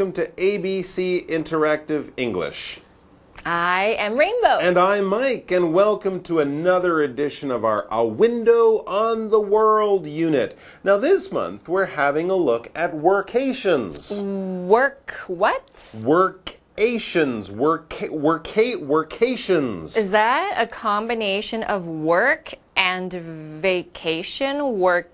welcome to ABC Interactive English. I am Rainbow. And I'm Mike, and welcome to another edition of our A Window on the World unit. Now this month we're having a look at workations. What? Workations. Workations. Is that a combination of work and vacation? Workation?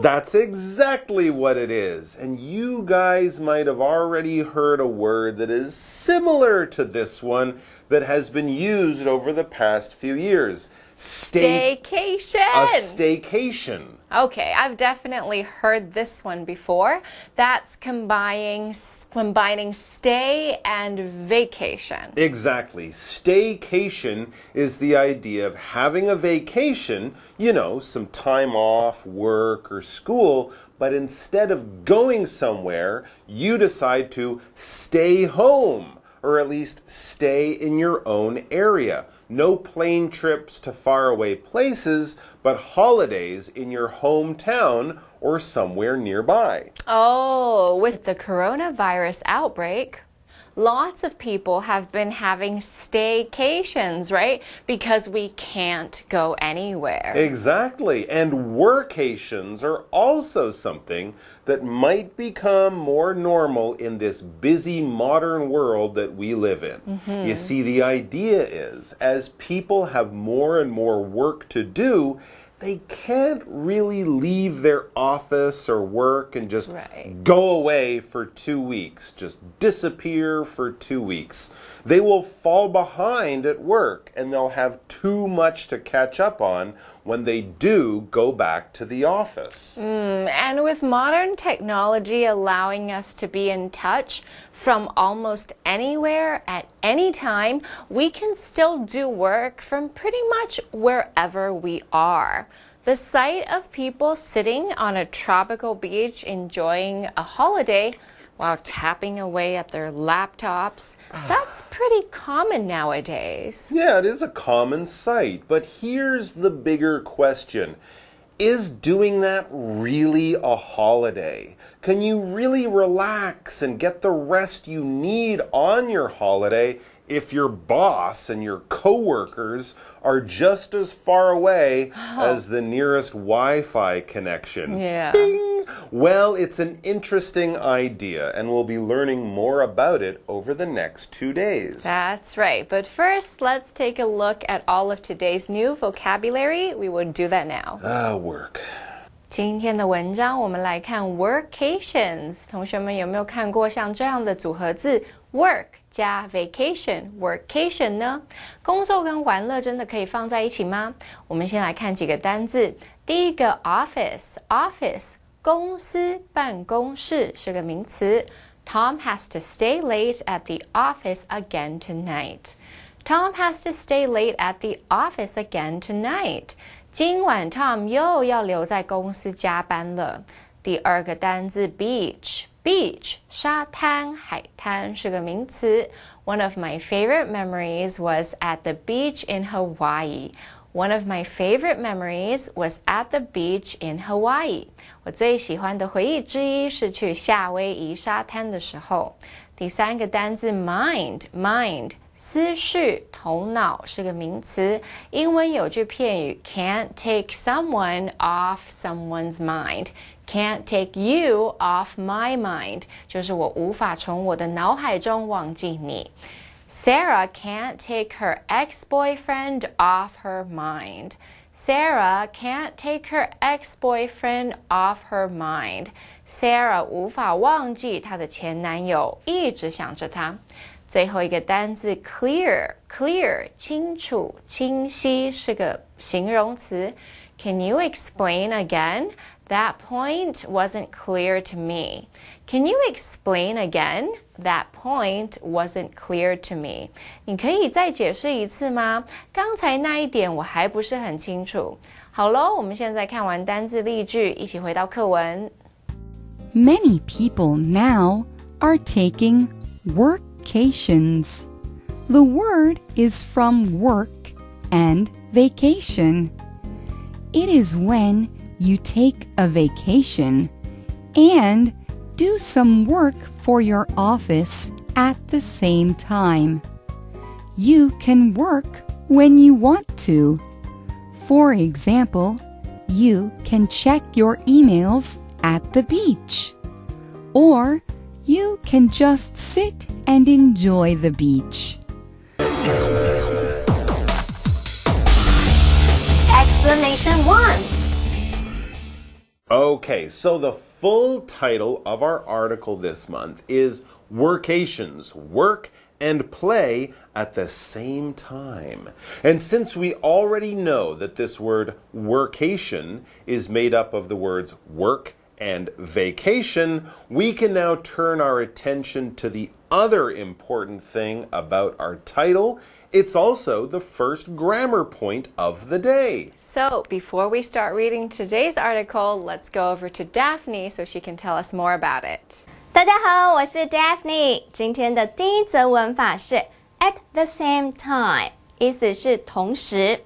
That's exactly what it is. And you guys might have already heard a word that is similar to this one that has been used over the past few years. Staycation. A staycation. Okay, I've definitely heard this one before. That's combining stay and vacation. Exactly. Staycation is the idea of having a vacation, some time off work or school, but instead of going somewhere, you decide to stay home, or at least stay in your own area. No plane trips to faraway places, but holidays in your hometown or somewhere nearby. Oh, with the coronavirus outbreak, lots of people have been having staycations, right? Because we can't go anywhere. Exactly. And workations are also something that might become more normal in this busy modern world that we live in. You see, the idea is, as people have more and more work to do, they can't really leave their office or work and just go away for 2 weeks, just disappear for 2 weeks. They will fall behind at work and they'll have too much to catch up on when they do go back to the office. And with modern technology allowing us to be in touch from almost anywhere at any time, we can still do work from pretty much wherever we are. The sight of people sitting on a tropical beach enjoying a holiday while tapping away at their laptops, that's pretty common nowadays. Yeah, it is a common sight, but here's the bigger question. Is doing that really a holiday? Can you really relax and get the rest you need on your holiday if your boss and your coworkers are just as far away as the nearest Wi-Fi connection? Yeah. Bing! Well, it's an interesting idea, and we'll be learning more about it over the next 2 days. That's right. But first, let's take a look at all of today's new vocabulary. We will do that now. Work. 今天的文章我们来看 workations。同学们有没有看过像这样的组合字 work 加 vacation workation 呢？工作跟玩乐真的可以放在一起吗？我们先来看几个单字。第一个 office 公司办公室是个名词。Tom has to stay late at the office again tonight. Tom has to stay late at the office again tonight. 今晚 Tom 又要留在公司加班了。第二个单字 beach 沙滩海滩是个名词。One of my favorite memories was at the beach in Hawaii. One of my favorite memories was at the beach in Hawaii. 我最喜欢的回忆之一是去夏威夷沙滩的时候。第三个单字 mind 思绪头脑是个名词。英文有句片语 can't take someone off someone's mind. Can't take you off my mind. 就是我无法从我的脑海中忘记你。Sarah can't take her ex-boyfriend off her mind. Sarah can't take her ex-boyfriend off her mind. Sarah 无法忘记她的前男友，一直想着他。最后一个单字 clear 清楚清晰是个形容词。Can you explain again? That point wasn't clear to me. Can you explain again? That point wasn't clear to me. 你可以再解释一次吗？刚才那一点我还不是很清楚。好咯，我们现在看完单字例句，一起回到课文。Many people now are taking workations. The word is from work and vacation. It is when you take a vacation and do some work for your office at the same time. You can work when you want to. For example, you can check your emails at the beach. Or you can just sit and enjoy the beach. Explanation 1. Okay, so the full title of our article this month is Workations, Work and Play at the Same Time. And since we already know that this word workation is made up of the words work and vacation, we can now turn our attention to the other important thing about our title. It's also the first grammar point of the day. So, before we start reading today's article, let's go over to Daphne so she can tell us more about it. 大家好，我是 Daphne。今天的第一则文法是 at the same time， 意思是同时。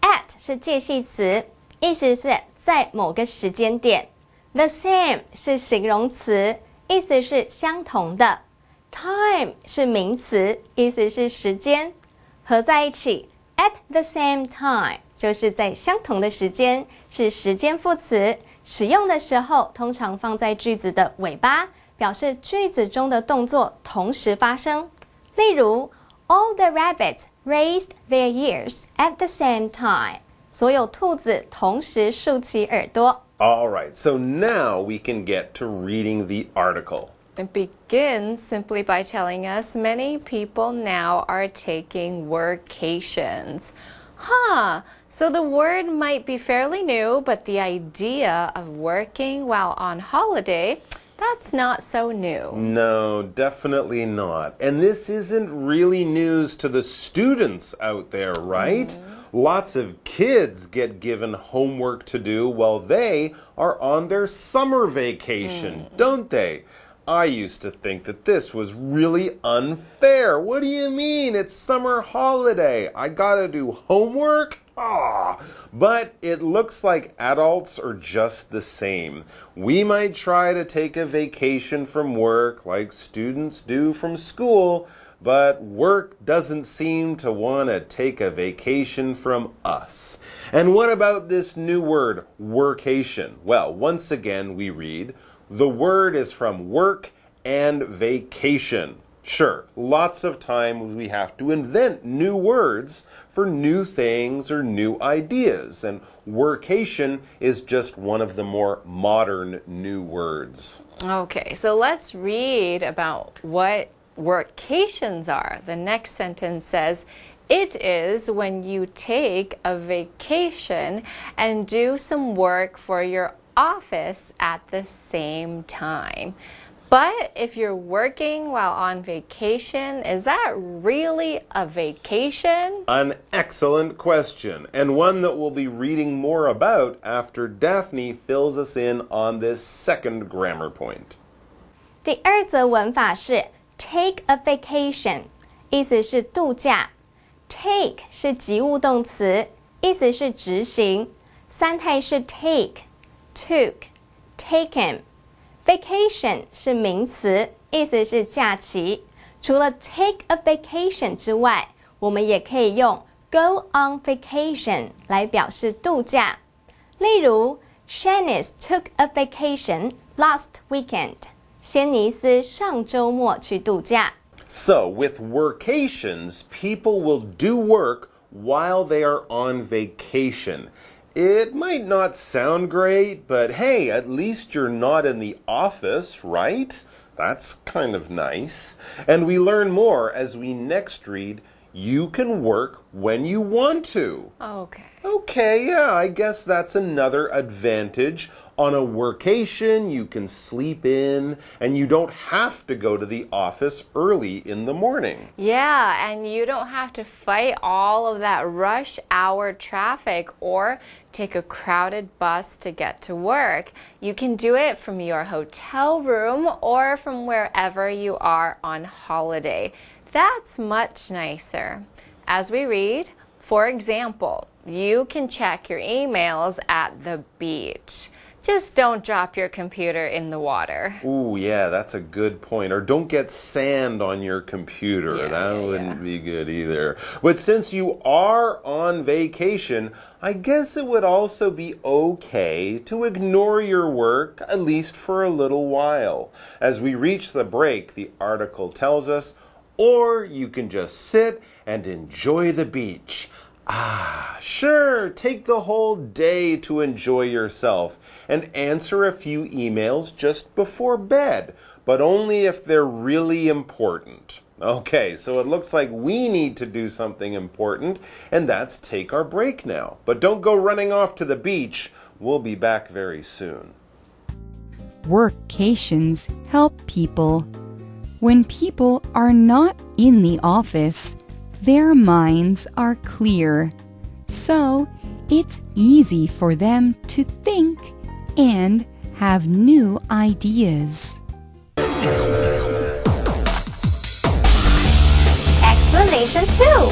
at 是介系词，意思是在某个时间点。The same 是形容词，意思是相同的。Time 是名词，意思是时间。合在一起 at the same time 就是在相同的时间，是时间副词，使用的时候通常放在句子的尾巴，表示句子中的动作同时发生。例如 All the rabbits raised their ears at the same time. 所有兔子同时竖起耳朵。All right, so now we can get to reading the article. It begins simply by telling us many people now are taking workations. So the word might be fairly new, but the idea of working while on holiday, that's not so new. No, definitely not. And this isn't really news to the students out there, right? Lots of kids get given homework to do while they are on their summer vacation, don't they? I used to think that this was really unfair. What do you mean? It's summer holiday. I gotta do homework? But it looks like adults are just the same. We might try to take a vacation from work like students do from school, but work doesn't seem to want to take a vacation from us. And what about this new word, workation? Well, once again we read, the word is from work and vacation. Sure, lots of times we have to invent new words for new things or new ideas, and workation is just one of the more modern new words. Okay, so let's read about what workations are. The next sentence says, it is when you take a vacation and do some work for your office at the same time. But if you're working while on vacation, is that really a vacation? An excellent question, and one that we'll be reading more about after Daphne fills us in on this second grammar point. 第二则文法是 take a vacation， 意思是度假。take 是及物动词，意思是执行。三态是 take、took、taken。Vacation 是名词，意思是假期。除了 take a vacation 之外，我们也可以用 go on vacation 来表示度假。例如 Shanice took a vacation last weekend. 仙尼斯上周末去度假。So, with workations, people will do work while they are on vacation. It might not sound great, but hey, at least you're not in the office, right? That's kind of nice. And we learn more as we next read, you can work when you want to. Okay, yeah, I guess that's another advantage. On a workation, you can sleep in, and you don't have to go to the office early in the morning. Yeah, and you don't have to fight all of that rush hour traffic or take a crowded bus to get to work. You can do it from your hotel room or from wherever you are on holiday. That's much nicer. As we read, for example, you can check your emails at the beach. Just don't drop your computer in the water. Ooh, yeah, that's a good point. Or don't get sand on your computer. That wouldn't be good either. But since you are on vacation, I guess it would also be okay to ignore your work, at least for a little while. As we reach the break, the article tells us, or you can just sit and enjoy the beach. Ah, sure, take the whole day to enjoy yourself and answer a few emails just before bed, but only if they're really important. Okay, so it looks like we need to do something important, and that's take our break now. But don't go running off to the beach. We'll be back very soon. Workations help people. When people are not in the office, their minds are clear, so it's easy for them to think and have new ideas. Explanation 2.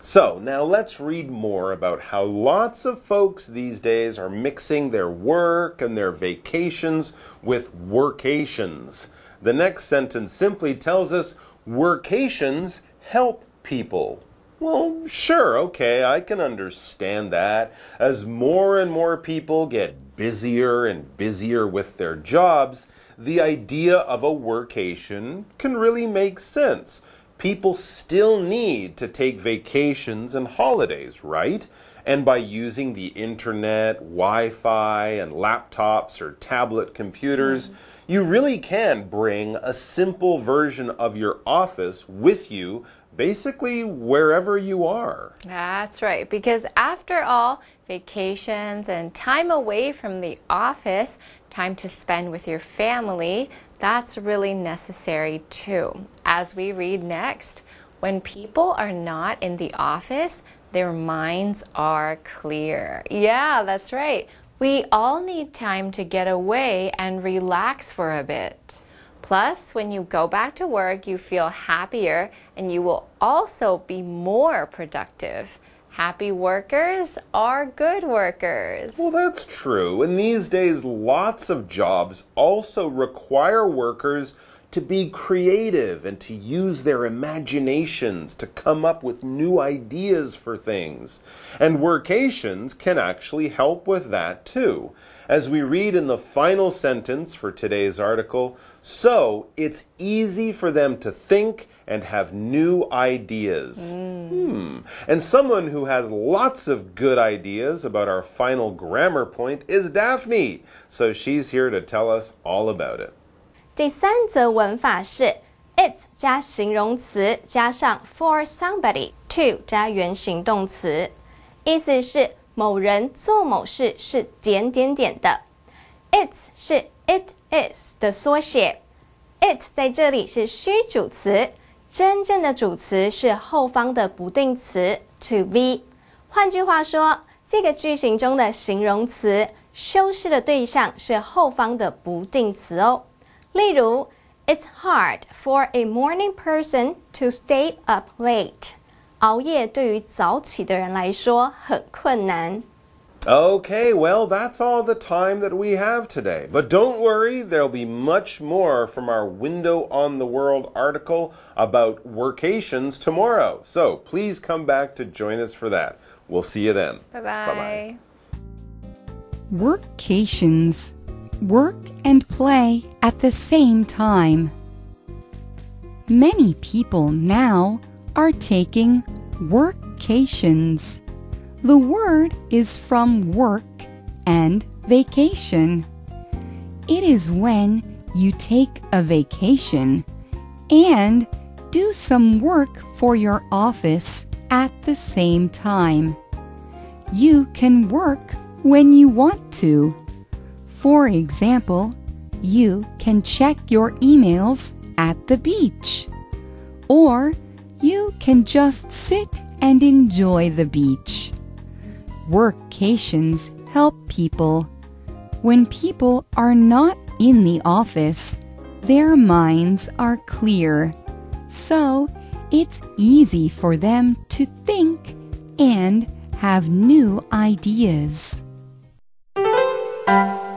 So, now let's read more about how lots of folks these days are mixing their work and their vacations with workations. The next sentence simply tells us workations help people. Well, sure, okay, I can understand that. As more and more people get busier and busier with their jobs, the idea of a workation can really make sense. People still need to take vacations and holidays, right? And by using the internet, Wi-Fi, and laptops or tablet computers, you really can bring a simple version of your office with you basically wherever you are. That's right, because after all, vacations and time away from the office, time to spend with your family, that's really necessary too. As we read next, when people are not in the office, their minds are clear. Yeah, that's right. We all need time to get away and relax for a bit. Plus, when you go back to work, you feel happier and you will also be more productive. Happy workers are good workers. Well, that's true. And these days, lots of jobs also require workers to be creative and to use their imaginations to come up with new ideas for things. And workations can actually help with that too. As we read in the final sentence for today's article, so it's easy for them to think and have new ideas. And someone who has lots of good ideas about our final grammar point is Daphne. So she's here to tell us all about it. 第3则文法是 it 加形容词加上 for somebody to 加原形动词，意思是某人做某事是点点点的。it 是 it is 的缩写， it 在这里是虚主词，真正的主词是后方的不定词 to be。换句话说，这个句型中的形容词修饰的对象是后方的不定词哦。例如 It's hard for a morning person to stay up late. 熬夜对于早起的人来说很困难。Okay, well, that's all the time that we have today. But don't worry, there'll be much more from our Window on the World article about workations tomorrow. So please come back to join us for that. We'll see you then. Bye-bye. Workations. Work and play at the same time. Many people now are taking workations. The word is from work and vacation. It is when you take a vacation and do some work for your office at the same time. You can work when you want to. For example, you can check your emails at the beach. Or you can just sit and enjoy the beach. Workations help people. When people are not in the office, their minds are clear. So it's easy for them to think and have new ideas.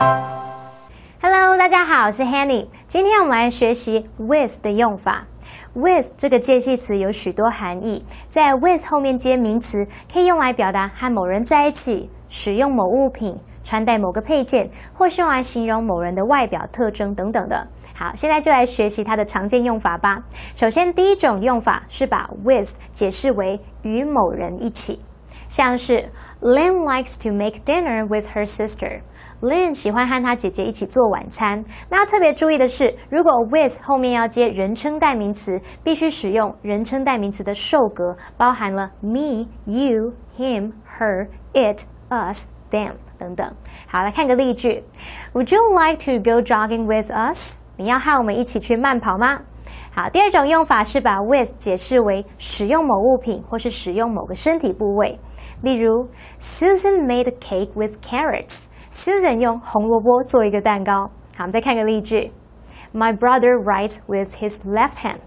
Hello， 大家好，我是 Hanny。今天我们来学习 with 的用法。with 这个介系词有许多含义，在 with 后面接名词，可以用来表达和某人在一起，使用某物品，穿戴某个配件，或是用来形容某人的外表特征等等的。好，现在就来学习它的常见用法吧。首先，第一种用法是把 with 解释为与某人一起，像是 Lynn likes to make dinner with her sister。Lynn 喜欢和她姐姐一起做晚餐。那要特别注意的是，如果 with 后面要接人称代名词，必须使用人称代名词的受格，包含了 me, you, him, her, it, us, them 等等。好，来看个例句 ：Would you like to go jogging with us？ 你要和我们一起去慢跑吗？好，第二种用法是把 with 解释为使用某物品或是使用某个身体部位。例如 ，Susan made a cake with carrots。Susan 用红萝卜做一个蛋糕。好，我们再看个例句 ：My brother writes with his left hand。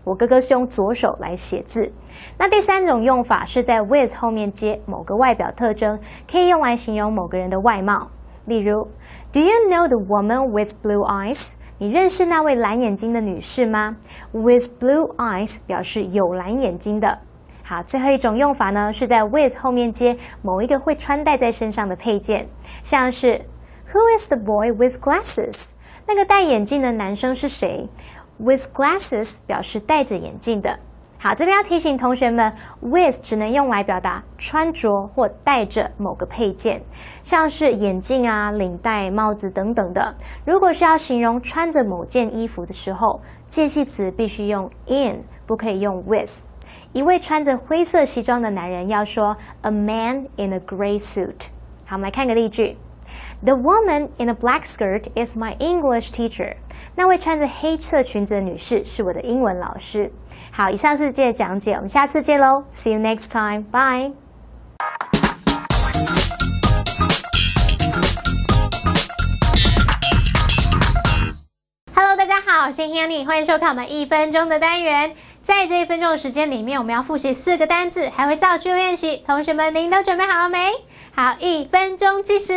我哥哥是用左手来写字。那第三种用法是在 with 后面接某个外表特征，可以用来形容某个人的外貌。例如 ，Do you know the woman with blue eyes？ 你认识那位蓝眼睛的女士吗 ？With blue eyes 表示有蓝眼睛的。好，最后一种用法呢，是在 with 后面接某一个会穿戴在身上的配件，像是 Who is the boy with glasses？ 那个戴眼镜的男生是谁 ？With glasses 表示戴着眼镜的。好，这边要提醒同学们 ，with 只能用来表达穿着或戴着某个配件，像是眼镜啊、领带、帽子等等的。如果是要形容穿着某件衣服的时候，介系词必须用 in， 不可以用 with。一位穿着灰色西装的男人要说 a man in a gray suit。好，我们来看个例句 ：The woman in a black skirt is my English teacher。那位穿着黑色裙子的女士是我的英文老师。好，以上是这节讲解，我们下次见喽 ！See you next time. Bye. Hello， 大家好，我是 Hanny， 欢迎收看我们1分钟的单元。在这1分钟的时间里面，我们要复习4个单字，还会造句练习。同学们，您都准备好了没？好，1分钟计时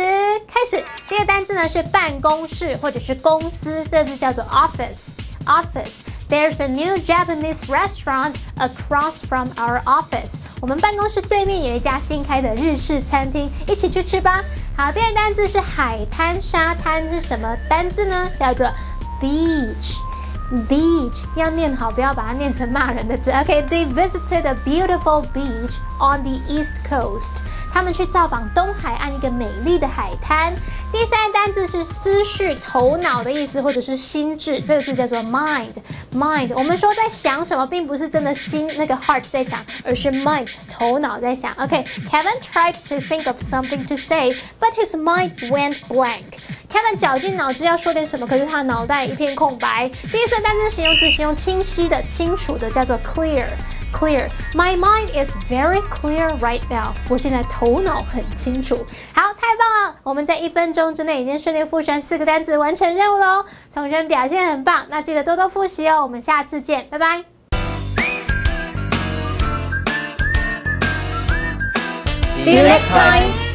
开始。第一个单字呢是办公室或者是公司，这字叫做 office。Office。There's a new Japanese restaurant across from our office。我们办公室对面有一家新开的日式餐厅，一起去吃吧。好，第二单字是海滩、沙滩，是什么单字呢？叫做 beach。Beach 要念好，不要把它念成骂人的字。OK，they visited a beautiful beach on the East Coast。他们去造访东海岸一个美丽的海滩。第三单字是思绪、头脑的意思，或者是心智，这个字叫做 mind。Mind， 我们说在想什么，并不是真的心那个 heart 在想，而是 mind 头脑在想。OK，Kevin tried to think of something to say, but his mind went blank。Kevin 绞尽脑汁要说点什么，可是他的脑袋一片空白。第四单字形容词，形容清晰的、清楚的，叫做 clear。My mind is very clear right now。我现在头脑很清楚。好，太棒了！我们在1分钟之内已经顺利复习4个单词，完成任务喽。同学们表现很棒，那记得多多复习哦。我们下次见，拜拜。See you next time.